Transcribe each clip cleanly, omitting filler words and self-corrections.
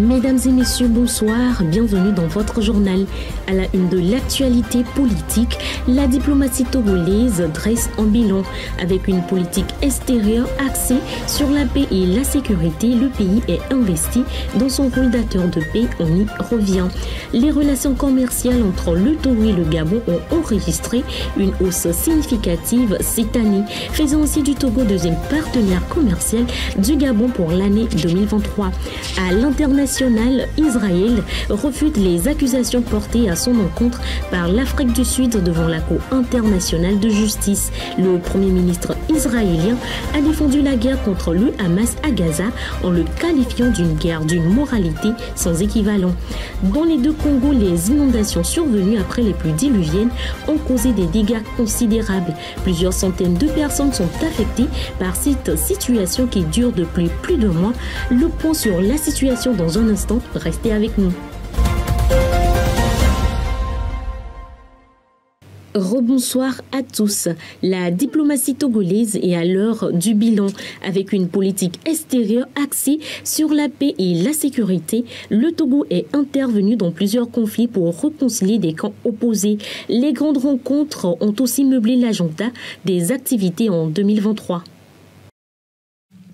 Mesdames et messieurs, bonsoir, bienvenue dans votre journal. À la une de l'actualité politique, la diplomatie togolaise dresse un bilan. Avec une politique extérieure axée sur la paix et la sécurité, le pays est investi dans son rôle d'acteur de paix, on y revient. Les relations commerciales entre le Togo et le Gabon ont enregistré une hausse significative cette année, faisant aussi du Togo deuxième partenaire commercial du Gabon pour l'année 2023. À l'international, Israël refute les accusations portées à son encontre par l'Afrique du Sud devant la Cour internationale de justice. Le Premier ministre israélien a défendu la guerre contre le Hamas à Gaza en le qualifiant d'une guerre d'une moralité sans équivalent. Dans les deux Congos, les inondations survenues après les pluies diluviennes ont causé des dégâts considérables. Plusieurs centaines de personnes sont affectées par cette situation qui dure depuis plus de mois. Le point sur la situation dans un instant, restez avec nous. Rebonsoir à tous. La diplomatie togolaise est à l'heure du bilan. Avec une politique extérieure axée sur la paix et la sécurité, le Togo est intervenu dans plusieurs conflits pour réconcilier des camps opposés. Les grandes rencontres ont aussi meublé l'agenda des activités en 2023.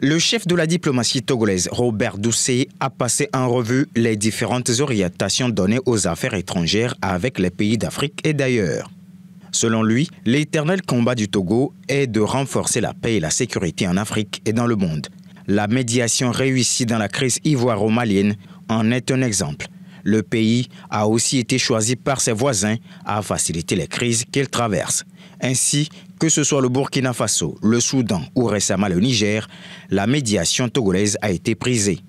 Le chef de la diplomatie togolaise, Robert Doucet, a passé en revue les différentes orientations données aux affaires étrangères avec les pays d'Afrique et d'ailleurs. Selon lui, l'éternel combat du Togo est de renforcer la paix et la sécurité en Afrique et dans le monde. La médiation réussie dans la crise ivoiro-malienne en est un exemple. Le pays a aussi été choisi par ses voisins à faciliter les crises qu'il traverse. Ainsi, que ce soit le Burkina Faso, le Soudan ou récemment le Niger, la médiation togolaise a été prisée.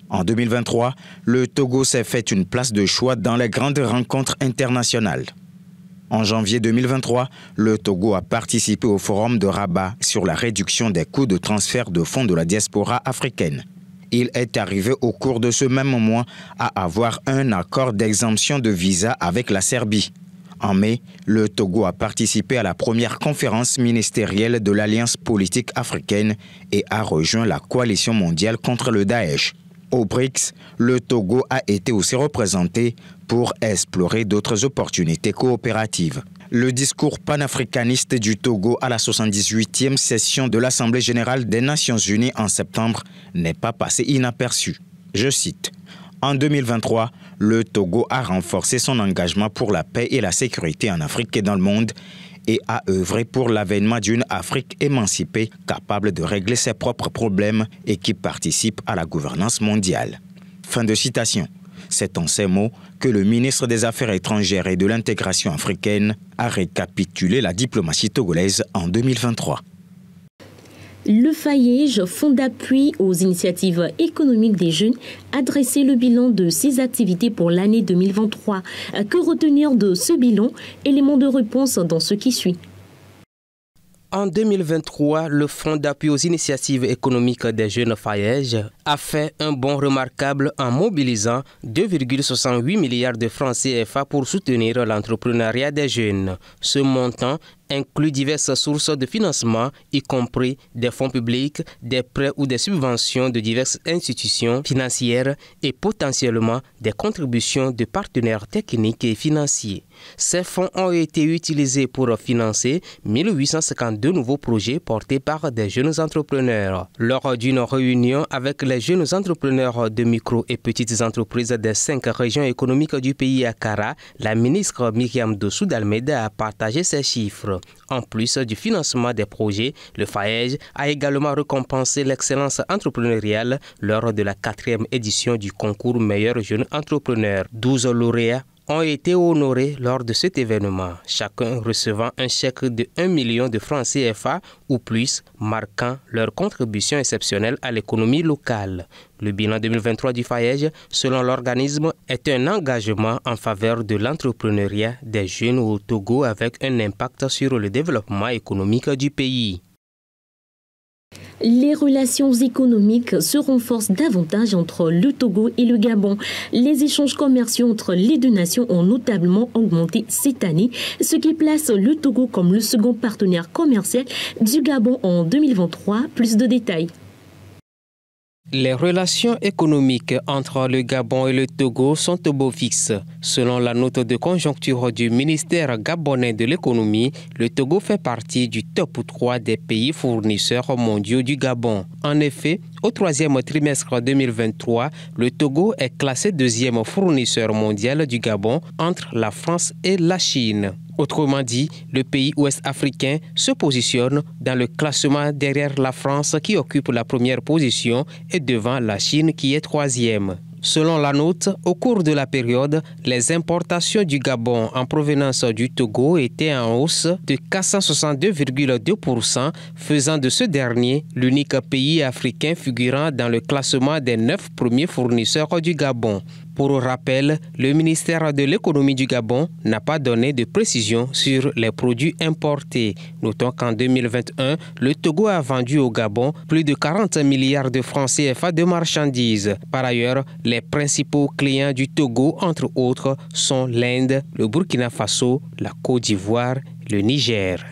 En 2023, le Togo s'est fait une place de choix dans les grandes rencontres internationales. En janvier 2023, le Togo a participé au forum de Rabat sur la réduction des coûts de transfert de fonds de la diaspora africaine. Il est arrivé au cours de ce même mois à avoir un accord d'exemption de visa avec la Serbie. En mai, le Togo a participé à la première conférence ministérielle de l'Alliance politique africaine et a rejoint la coalition mondiale contre le Daesh. Au BRICS, le Togo a été aussi représenté pour explorer d'autres opportunités coopératives. Le discours panafricaniste du Togo à la 78e session de l'Assemblée générale des Nations unies en septembre n'est pas passé inaperçu. Je cite: « En 2023, le Togo a renforcé son engagement pour la paix et la sécurité en Afrique et dans le monde et a œuvré pour l'avènement d'une Afrique émancipée capable de régler ses propres problèmes et qui participe à la gouvernance mondiale. » Fin de citation. C'est en ces mots que le ministre des Affaires étrangères et de l'intégration africaine a récapitulé la diplomatie togolaise en 2023. Le FAYEJ, Fonds d'appui aux initiatives économiques des jeunes, a dressé le bilan de ses activités pour l'année 2023. Que retenir de ce bilan? Éléments de réponse dans ce qui suit. En 2023, le Fonds d'appui aux initiatives économiques des jeunes FAYEJ a fait un bond remarquable en mobilisant 2,68 milliards de francs CFA pour soutenir l'entrepreneuriat des jeunes. Ce montant inclut diverses sources de financement, y compris des fonds publics, des prêts ou des subventions de diverses institutions financières et potentiellement des contributions de partenaires techniques et financiers. Ces fonds ont été utilisés pour financer 1852 nouveaux projets portés par des jeunes entrepreneurs. Lors d'une réunion avec les jeunes entrepreneurs de micro et petites entreprises des 5 régions économiques du pays à Kara, la ministre Myriam Dossou d'Almeida a partagé ces chiffres. En plus du financement des projets, le FAYEJ a également récompensé l'excellence entrepreneuriale lors de la 4e édition du concours Meilleur Jeune Entrepreneur. 12 lauréats ont été honorés lors de cet événement, chacun recevant un chèque de 1 million de francs CFA ou plus, marquant leur contribution exceptionnelle à l'économie locale. Le bilan 2023 du FAYEJ, selon l'organisme, est un engagement en faveur de l'entrepreneuriat des jeunes au Togo avec un impact sur le développement économique du pays. Les relations économiques se renforcent davantage entre le Togo et le Gabon. Les échanges commerciaux entre les deux nations ont notablement augmenté cette année, ce qui place le Togo comme le second partenaire commercial du Gabon en 2023. Plus de détails. Les relations économiques entre le Gabon et le Togo sont au beau fixe. Selon la note de conjoncture du ministère gabonais de l'économie, le Togo fait partie du top 3 des pays fournisseurs mondiaux du Gabon. En effet, au troisième trimestre 2023, le Togo est classé deuxième fournisseur mondial du Gabon entre la France et la Chine. Autrement dit, le pays ouest-africain se positionne dans le classement derrière la France qui occupe la première position et devant la Chine qui est troisième. Selon la note, au cours de la période, les importations du Gabon en provenance du Togo étaient en hausse de 462,2%, faisant de ce dernier l'unique pays africain figurant dans le classement des 9 premiers fournisseurs du Gabon. Pour rappel, le ministère de l'économie du Gabon n'a pas donné de précision sur les produits importés. Notons qu'en 2021, le Togo a vendu au Gabon plus de 40 milliards de francs CFA de marchandises. Par ailleurs, les principaux clients du Togo, entre autres, sont l'Inde, le Burkina Faso, la Côte d'Ivoire, le Niger.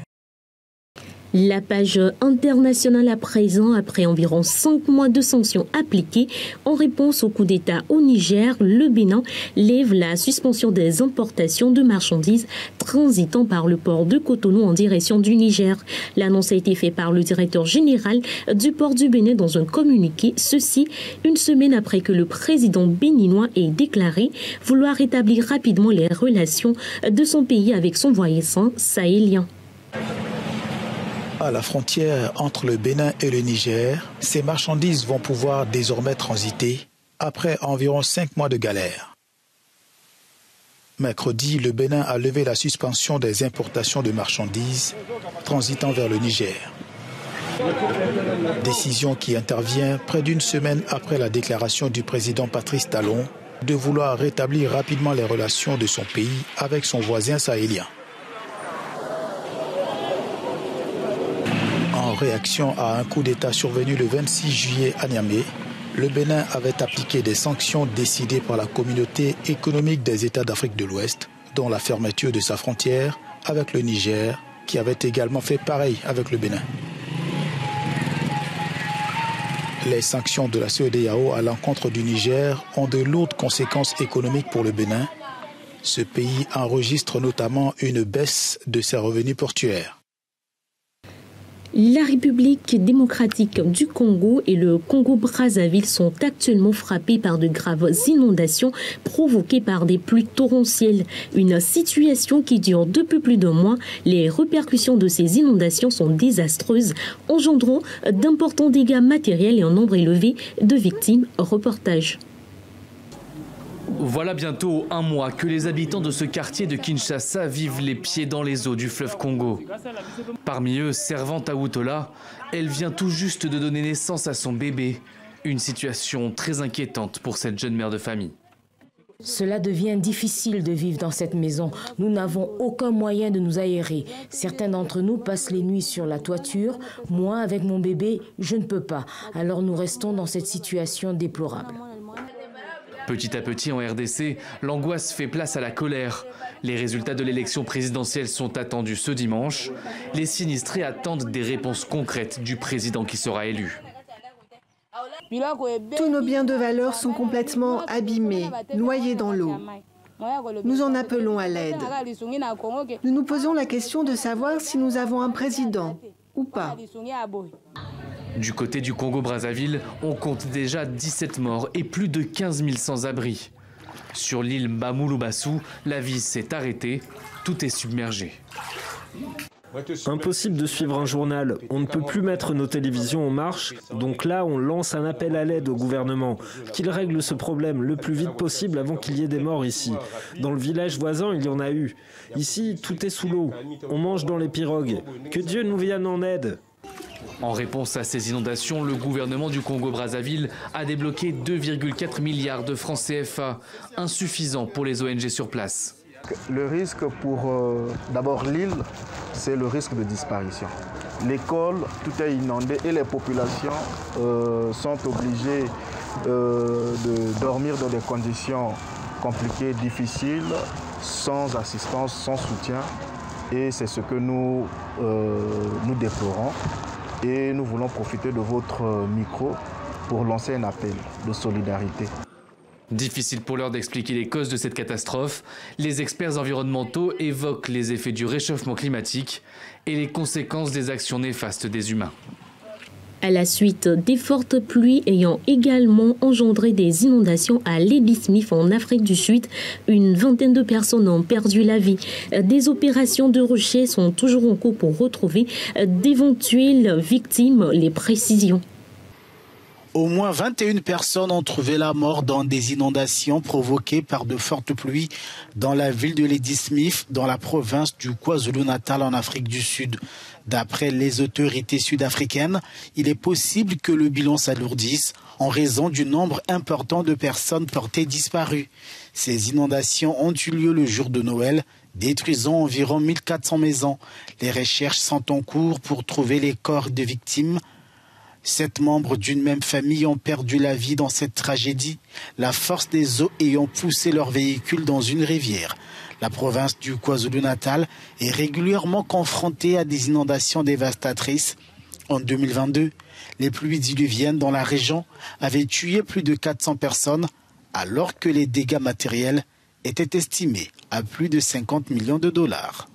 La page internationale à présent, après environ 5 mois de sanctions appliquées en réponse au coup d'État au Niger, le Bénin lève la suspension des importations de marchandises transitant par le port de Cotonou en direction du Niger. L'annonce a été faite par le directeur général du port du Bénin dans un communiqué, ceci une semaine après que le président béninois ait déclaré vouloir rétablir rapidement les relations de son pays avec son voisin sahélien. À la frontière entre le Bénin et le Niger, ces marchandises vont pouvoir désormais transiter après environ 5 mois de galère. Mercredi, le Bénin a levé la suspension des importations de marchandises transitant vers le Niger. Décision qui intervient près d'une semaine après la déclaration du président Patrice Talon de vouloir rétablir rapidement les relations de son pays avec son voisin sahélien. En réaction à un coup d'État survenu le 26 juillet à Niamey, le Bénin avait appliqué des sanctions décidées par la communauté économique des États d'Afrique de l'Ouest, dont la fermeture de sa frontière avec le Niger, qui avait également fait pareil avec le Bénin. Les sanctions de la CEDEAO à l'encontre du Niger ont de lourdes conséquences économiques pour le Bénin. Ce pays enregistre notamment une baisse de ses revenus portuaires. La République démocratique du Congo et le Congo-Brazzaville sont actuellement frappés par de graves inondations provoquées par des pluies torrentielles. Une situation qui dure depuis plus d'un mois. Les répercussions de ces inondations sont désastreuses, engendrant d'importants dégâts matériels et un nombre élevé de victimes. Reportage. Voilà bientôt un mois que les habitants de ce quartier de Kinshasa vivent les pieds dans les eaux du fleuve Congo. Parmi eux, Servante Awutola, elle vient tout juste de donner naissance à son bébé. Une situation très inquiétante pour cette jeune mère de famille. Cela devient difficile de vivre dans cette maison. Nous n'avons aucun moyen de nous aérer. Certains d'entre nous passent les nuits sur la toiture. Moi, avec mon bébé, je ne peux pas. Alors nous restons dans cette situation déplorable. Petit à petit en RDC, l'angoisse fait place à la colère. Les résultats de l'élection présidentielle sont attendus ce dimanche. Les sinistrés attendent des réponses concrètes du président qui sera élu. Tous nos biens de valeur sont complètement abîmés, noyés dans l'eau. Nous en appelons à l'aide. Nous nous posons la question de savoir si nous avons un président ou pas. Du côté du Congo-Brazzaville, on compte déjà 17 morts et plus de 15 000 sans-abri. Sur l'île Bamouloubassou, la vie s'est arrêtée, tout est submergé. Impossible de suivre un journal, on ne peut plus mettre nos télévisions en marche, donc là on lance un appel à l'aide au gouvernement, qu'il règle ce problème le plus vite possible avant qu'il y ait des morts ici. Dans le village voisin, il y en a eu. Ici, tout est sous l'eau, on mange dans les pirogues. Que Dieu nous vienne en aide. En réponse à ces inondations, le gouvernement du Congo-Brazzaville a débloqué 2,4 milliards de francs CFA, insuffisant pour les ONG sur place. Le risque pour d'abord l'île, c'est le risque de disparition. L'école, tout est inondé et les populations sont obligées de dormir dans des conditions compliquées, difficiles, sans assistance, sans soutien. Et c'est ce que nous déplorons. Et nous voulons profiter de votre micro pour lancer un appel de solidarité. Difficile pour l'heure d'expliquer les causes de cette catastrophe. Les experts environnementaux évoquent les effets du réchauffement climatique et les conséquences des actions néfastes des humains. À la suite des fortes pluies ayant également engendré des inondations à Ladysmith en Afrique du Sud, une vingtaine de personnes ont perdu la vie. Des opérations de recherche sont toujours en cours pour retrouver d'éventuelles victimes. Les précisions. Au moins 21 personnes ont trouvé la mort dans des inondations provoquées par de fortes pluies dans la ville de Ladysmith, dans la province du KwaZulu-Natal en Afrique du Sud. D'après les autorités sud-africaines, il est possible que le bilan s'alourdisse en raison du nombre important de personnes portées disparues. Ces inondations ont eu lieu le jour de Noël, détruisant environ 1400 maisons. Les recherches sont en cours pour trouver les corps de victimes. 7 membres d'une même famille ont perdu la vie dans cette tragédie, la force des eaux ayant poussé leur véhicule dans une rivière. La province du KwaZulu-Natal est régulièrement confrontée à des inondations dévastatrices. En 2022, les pluies diluviennes dans la région avaient tué plus de 400 personnes, alors que les dégâts matériels étaient estimés à plus de 50 millions de dollars.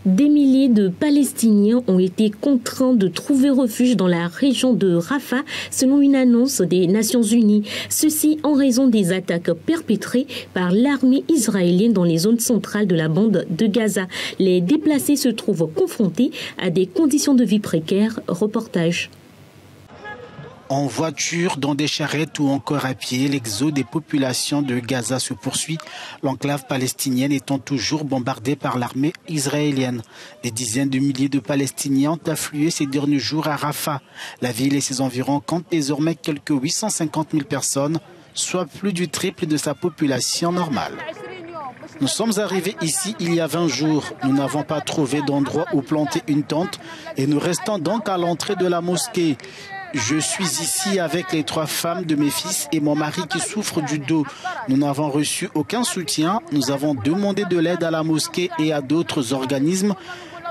Des milliers de Palestiniens ont été contraints de trouver refuge dans la région de Rafah, selon une annonce des Nations Unies. Ceci en raison des attaques perpétrées par l'armée israélienne dans les zones centrales de la bande de Gaza. Les déplacés se trouvent confrontés à des conditions de vie précaires. Reportage. En voiture, dans des charrettes ou encore à pied, l'exode des populations de Gaza se poursuit, l'enclave palestinienne étant toujours bombardée par l'armée israélienne. Des dizaines de milliers de Palestiniens ont afflué ces derniers jours à Rafah. La ville et ses environs comptent désormais quelques 850 000 personnes, soit plus du triple de sa population normale. Nous sommes arrivés ici il y a 20 jours. Nous n'avons pas trouvé d'endroit où planter une tente et nous restons donc à l'entrée de la mosquée. Je suis ici avec les 3 femmes de mes fils et mon mari qui souffre du dos. Nous n'avons reçu aucun soutien. Nous avons demandé de l'aide à la mosquée et à d'autres organismes,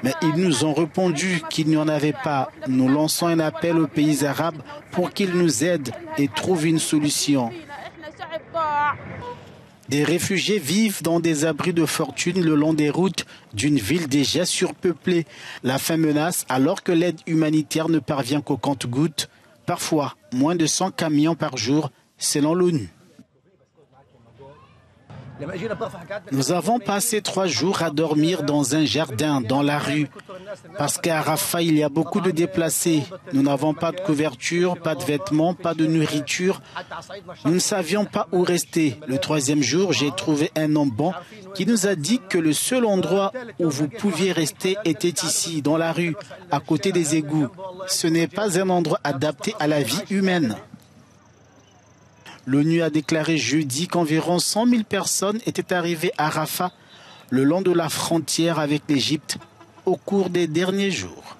mais ils nous ont répondu qu'il n'y en avait pas. Nous lançons un appel aux pays arabes pour qu'ils nous aident et trouvent une solution. Des réfugiés vivent dans des abris de fortune le long des routes d'une ville déjà surpeuplée. La faim menace alors que l'aide humanitaire ne parvient qu'au compte-gouttes. Parfois, moins de 100 camions par jour, selon l'ONU. Nous avons passé 3 jours à dormir dans un jardin, dans la rue. Parce qu'à Rafah, il y a beaucoup de déplacés. Nous n'avons pas de couverture, pas de vêtements, pas de nourriture. Nous ne savions pas où rester. Le 3e jour, j'ai trouvé un homme bon qui nous a dit que le seul endroit où vous pouviez rester était ici, dans la rue, à côté des égouts. Ce n'est pas un endroit adapté à la vie humaine. L'ONU a déclaré jeudi qu'environ 100 000 personnes étaient arrivées à Rafah, le long de la frontière avec l'Égypte, au cours des derniers jours.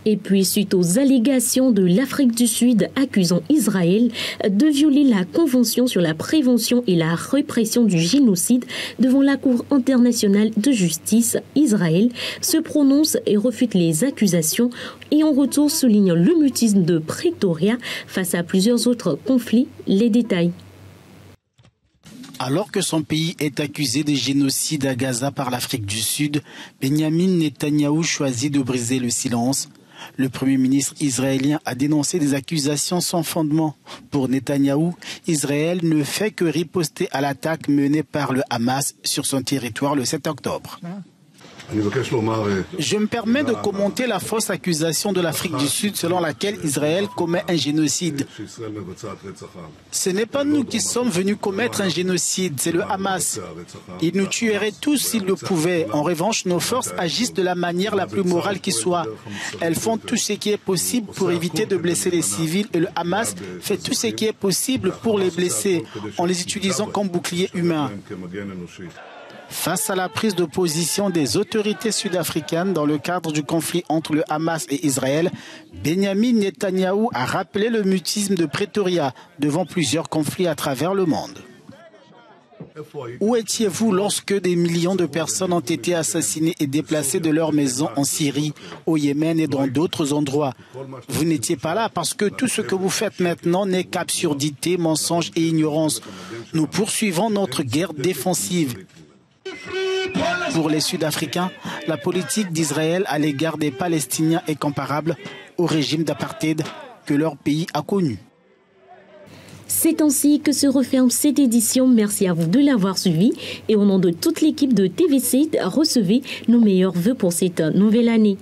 Et puis, suite aux allégations de l'Afrique du Sud accusant Israël de violer la Convention sur la prévention et la répression du génocide devant la Cour internationale de justice, Israël se prononce et refute les accusations et en retour souligne le mutisme de Pretoria face à plusieurs autres conflits. Les détails. Alors que son pays est accusé de génocide à Gaza par l'Afrique du Sud, Benjamin Netanyahou choisit de briser le silence. Le Premier ministre israélien a dénoncé des accusations sans fondement. Pour Netanyahou, Israël ne fait que riposter à l'attaque menée par le Hamas sur son territoire le 7 octobre. Je me permets de commenter la fausse accusation de l'Afrique du Sud selon laquelle Israël commet un génocide. Ce n'est pas nous qui sommes venus commettre un génocide, c'est le Hamas. Ils nous tueraient tous s'ils le pouvaient. En revanche, nos forces agissent de la manière la plus morale qui soit. Elles font tout ce qui est possible pour éviter de blesser les civils et le Hamas fait tout ce qui est possible pour les blesser en les utilisant comme boucliers humains. Face à la prise de position des autorités sud-africaines dans le cadre du conflit entre le Hamas et Israël, Benjamin Netanyahou a rappelé le mutisme de Pretoria devant plusieurs conflits à travers le monde. Où étiez-vous lorsque des millions de personnes ont été assassinées et déplacées de leurs maisons en Syrie, au Yémen et dans d'autres endroits? Vous n'étiez pas là parce que tout ce que vous faites maintenant n'est qu'absurdité, mensonge et ignorance. Nous poursuivons notre guerre défensive. Pour les Sud-Africains, la politique d'Israël à l'égard des Palestiniens est comparable au régime d'apartheid que leur pays a connu. C'est ainsi que se referme cette édition. Merci à vous de l'avoir suivi. Et au nom de toute l'équipe de TVC, recevez nos meilleurs vœux pour cette nouvelle année.